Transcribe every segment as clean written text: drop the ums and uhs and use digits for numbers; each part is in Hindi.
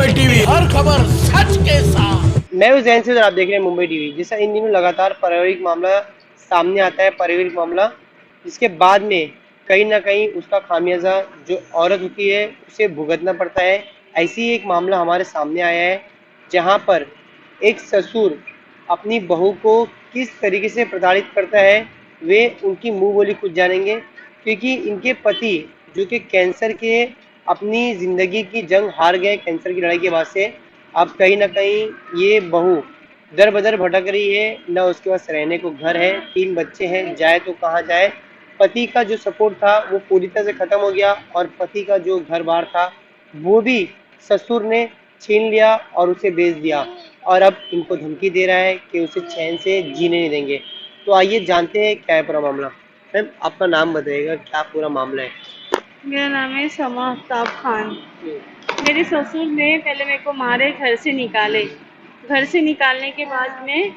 मुंबई टीवी, हर खबर सच के साथ। मैं हूं जैन से और आप देख रहे हैं मुंबई टीवी। जैसा इन दिनों लगातार पारिवारिक मामला सामने आता है, पारिवारिक मामला जिसके बाद में कहीं ना कहीं उसका खामियाजा जो औरत होती है उसे भुगतना पड़ता है। ऐसी ही एक मामला हमारे सामने आया है जहां पर एक ससुर अपनी बहू को किस तरीके से प्रताड़ित करता है, वे उनकी मुंह बोली खुद जानेंगे। क्योंकि इनके पति जो कि कैंसर के अपनी जिंदगी की जंग हार गए कैंसर की लड़ाई के बाद से, अब कहीं ना कहीं ये बहू दर बदर भटक रही है। न उसके पास रहने को घर है, 3 बच्चे हैं, जाए तो कहाँ जाए। पति का जो सपोर्ट था वो पूरी तरह से खत्म हो गया और पति का जो घर बार था वो भी ससुर ने छीन लिया और उसे बेच दिया। और अब इनको धमकी दे रहा है कि उसे चैन से जीने नहीं देंगे। तो आइए जानते हैं क्या है पूरा मामला। मैम आपका नाम बताइएगा, क्या पूरा मामला है? मेरा नाम है समा आफ्ताब खान। मेरे ससुर ने पहले मेरे को मारे, घर से निकाले। घर से निकालने के बाद में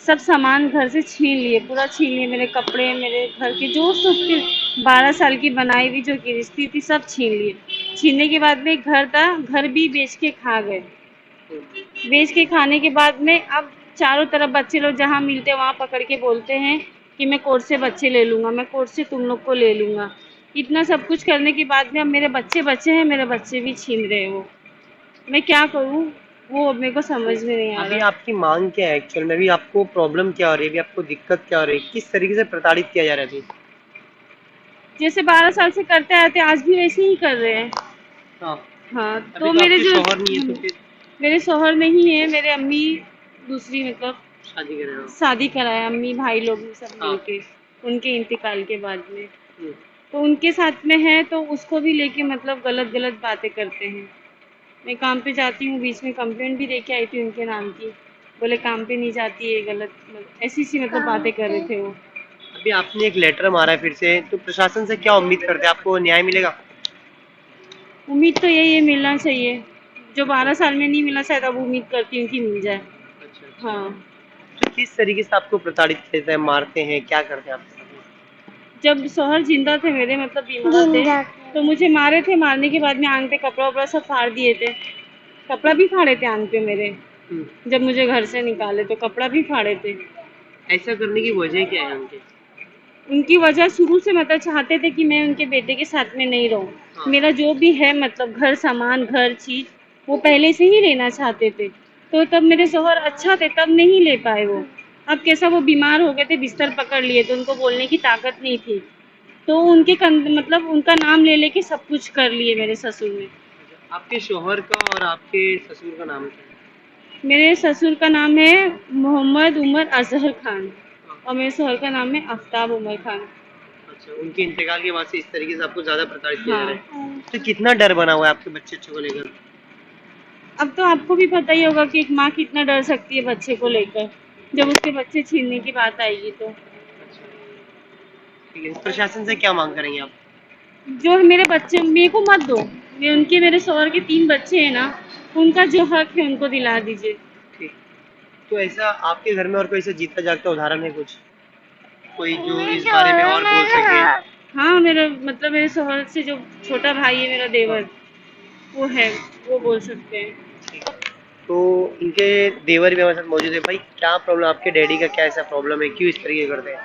सब सामान घर से छीन लिए, पूरा छीन लिए। मेरे कपड़े, मेरे घर के जो सब 12 साल की बनाई हुई जो किस्ती थी सब छीन लिए। छीनने के बाद में घर था, घर भी बेच के खा गए। बेच के खाने के बाद में अब चारों तरफ बच्चे लोग जहाँ मिलते हैं वहाँ पकड़ के बोलते हैं कि मैं कोर्ट से बच्चे ले लूँगा, मैं कोर्ट से तुम लोग को ले लूँगा। इतना सब कुछ करने के बाद में अब मेरे बच्चे बच्चे हैं, मेरे बच्चे भी छीन रहे हैं। वो मैं क्या करूँ, वो अब मेरे को समझ में नहीं आ अभी रहा। आपकी मांग क्या है एक्चुअल में? अभी आपको प्रॉब्लम क्या हो रही है? अभी आपको दिक्कत क्या हो रही है? किस तरीके से प्रताड़ित किया जा रहा है अभी? जैसे 12 साल से करते आए थे आज भी वैसे ही कर रहे हैं। हाँ, हाँ, अभी तो तो मेरे आपके जो शौहर नहीं है तो फिर मेरे शौहर नहीं है, मेरे अम्मी दूसरी मतलब शादी कर रहे हो? शादी कराया, अम्मी भाई लोग सब हाँ। मिलके उनके इंतकाल के बाद में। हम्म। तो उनके साथ में है तो उसको भी लेके मतलब गलत गलत बातें करते हैं। मैं काम पे जाती हूँ, बीच में कंप्लेंट भी देके आई थी उनके नाम की। बोले काम पे नहीं जाती है, गलत ऐसी सी मतलब बातें कर रहे थे वो। अभी आपने एक लेटर मारा है फिर से, तो प्रशासन से क्या उम्मीद करते हैं? आपको न्याय मिलेगा? उम्मीद तो यही है, मिलना चाहिए। जो 12 साल में नहीं मिला शायद अब उम्मीद करती हूँ कि मिल जाए। अच्छा अच्छा। हाँ, तो किस तरीके से आपको प्रताड़ित करते हैं, मारते हैं, क्या करते हैं आपके साथ में? जब शौहर जिंदा थे मेरे मतलब बीमार थे तो मुझे मारे थे। मारने के बाद में आंग पे कपड़ा वपड़ा सब फाड़ दिए थे। कपड़ा भी फाड़े थे आंग पे मेरे। जब मुझे घर से निकाले तो कपड़ा भी फाड़े थे। ऐसा करने की वजह क्या है उनके? उनकी वजह शुरू से मतलब चाहते थे कि मैं उनके बेटे के साथ में नहीं रहूं। हाँ। मेरा जो भी है मतलब घर सामान, घर चीज वो पहले से ही लेना चाहते थे। तो तब मेरे शौहर अच्छा थे तब नहीं ले पाए वो। अब कैसा वो बीमार हो गए थे, बिस्तर पकड़ लिए तो उनको बोलने की ताकत नहीं थी। तो उनके मतलब उनका नाम ले लेके सब कुछ कर लिए मेरे ससुर ने। आपके शौहर का और आपके ससुर का नाम क्या है? मेरे ससुर का नाम है मोहम्मद उमर अजहर खान और मेरे शौहर का नाम है आफ्ताब उमर खान। अच्छा, उनके इंतकाल के बाद से इस तरीके से आपको ज्यादा प्रताड़ित किया जा रहा है। हाँ, तो कितना डर बना हुआ है आपके बच्चे को लेकर? अब तो आपको भी पता ही होगा कि एक माँ कितना डर सकती है बच्चे को लेकर, जब उसके बच्चे छीनने की बात आएगी तो। अच्छा, ठीक है। प्रशासन से क्या मांग करेंगे आप? जो मेरे बच्चे मेरे को मत दो, मेरे शौहर के 3 बच्चे हैं ना, उनका जो हक है उनको दिला दीजिए। ठीक। तो ऐसा आपके घर में और कोई ऐसा जीता जागता उदाहरण है कुछ, कोई जो इस बारे में और बोल सके? हाँ, मेरा मतलब मेरे शौहर से जो छोटा भाई है मेरा देवर, वो है, वो बोल सकते हैं। ठीक। तो इनके देवर भी हमारे साथ मौजूद है। भाई क्या प्रॉब्लम, आपके डैडी का क्या ऐसा प्रॉब्लम है, क्यों इस तरीके करते हैं?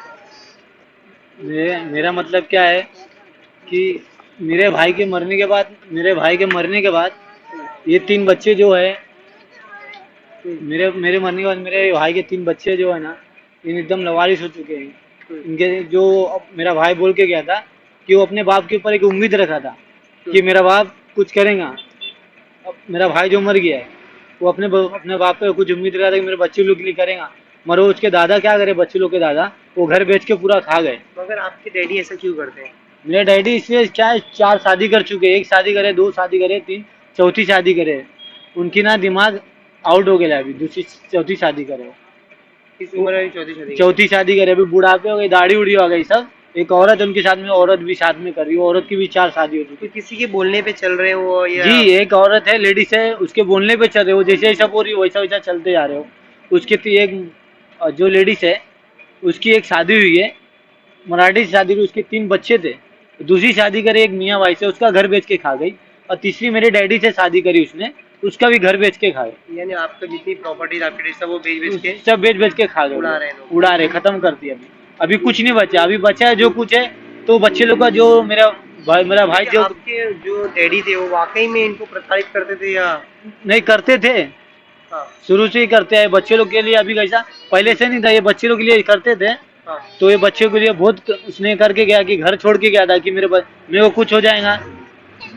मेरा मतलब क्या है कि मेरे भाई के मरने के बाद ये 3 बच्चे जो है, मेरे मेरे मरने के बाद मेरे भाई के 3 बच्चे जो है ना, इन एकदम लवारिस हो चुके हैं। इनके जो अब मेरा भाई बोल के गया था कि वो अपने बाप के ऊपर एक उम्मीद रखा था कि मेरा बाप कुछ करेगा। अब मेरा भाई जो मर गया है वो अपने बाप पे कुछ उम्मीद रखा था कि मेरे बच्चे लोग के लिए करेगा, मगर उसके दादा क्या करे, बच्चे लोग के दादा वो घर बेच के पूरा खा गए। मगर आपके डैडी ऐसा क्यों करते हैं? मेरे डैडी इसलिए क्या है, 4 शादी कर चुके हैं, 1 शादी करे, 2 शादी करे, 3 चौथी शादी करे। उनकी ना दिमाग आउट हो गया अभी, दूसरी चौथी शादी करे। किस उम्र में चौथी शादी? चौथी शादी करे, अभी बुढ़ापे हो गई, दाढ़ी उड़ी हो गई सब। एक औरत उनके साथ में, औरत भी साथ में कर रही है, औरत की भी 4 शादी हो चुकी तो किसी के बोलने पे चल रहे हैं वो है। या? जी, एक औरत है, लेडीज है, उसके बोलने पे चल रहे हो, जैसे जैसा बोल रही हो वैसा वैसा चलते जा रहे हो। उसके एक जो लेडीज है उसकी एक शादी हुई है, मराठी से शादी हुई, उसके 3 बच्चे थे। दूसरी शादी करी एक मियाँ भाई से, उसका घर बेच के खा गई। और तीसरी मेरे डैडी से शादी करी उसने, उसका भी घर बेच के खाए, यानी आपका जितनी प्रॉपर्टी आपकी सब वो बेच के सब बेच के खा गए, उड़ा रहे हैं लोग। उड़ा रहे, खत्म कर दिया। अभी कुछ नहीं बचा, अभी बचा है जो कुछ है तो बच्चे लोग का, जो मेरा भाई जो आपके जो डैडी थे वो वाकई में इनको प्रताड़ित करते थे या? नहीं करते थे, हाँ शुरू से ही करते हैं बच्चे लोग के लिए। अभी कैसा पहले से नहीं था, ये बच्चे लोग के लिए करते थे। हाँ तो ये बच्चों के लिए बहुत उसने करके गया कि घर छोड़ के गया था कि मेरे को कुछ हो जाएगा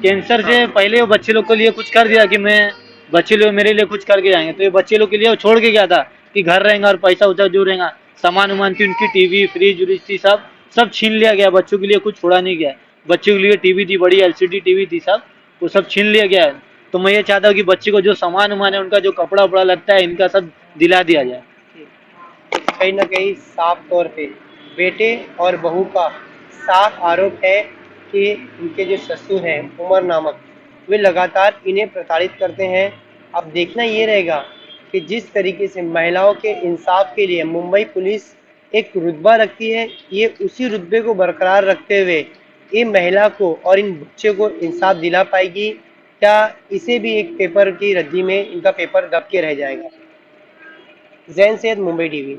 कैंसर से पहले। वो बच्चे लोग के लिए कुछ कर दिया कि मैं बच्चे लोग मेरे लिए कुछ करके जाएंगे, तो ये बच्चे लोग के लिए वो छोड़ के गया था कि घर रहेगा और पैसा उसा जो रहेगा, सामान उमान थी उनकी, टीवी फ्रिज उरिज थी, सब छीन लिया गया। बच्चों के लिए कुछ छोड़ा नहीं गया। बच्चों के लिए टीवी थी, बड़ी LCD टीवी थी, सब वो सब छीन लिया गया है। तो मैं ये चाहता हूँ कि बच्चे को जो सामान उमान है, उनका जो कपड़ा उपड़ा लगता है, इनका सब दिला दिया जाए। कहीं ना कहीं साफ तौर पे बेटे और बहू का साफ आरोप है कि इनके जो ससुर हैं उमर नामक, वे लगातार इन्हें प्रताड़ित करते हैं। अब देखना ये रहेगा कि जिस तरीके से महिलाओं के इंसाफ के लिए मुंबई पुलिस एक रुतबा रखती है, ये उसी रुतबे को बरकरार रखते हुए ये महिला को और इन बच्चे को इंसाफ दिला पाएगी, क्या इसे भी एक पेपर की रद्दी में इनका पेपर दब के रह जाएगा? जैन सैयद, मुंबई टीवी।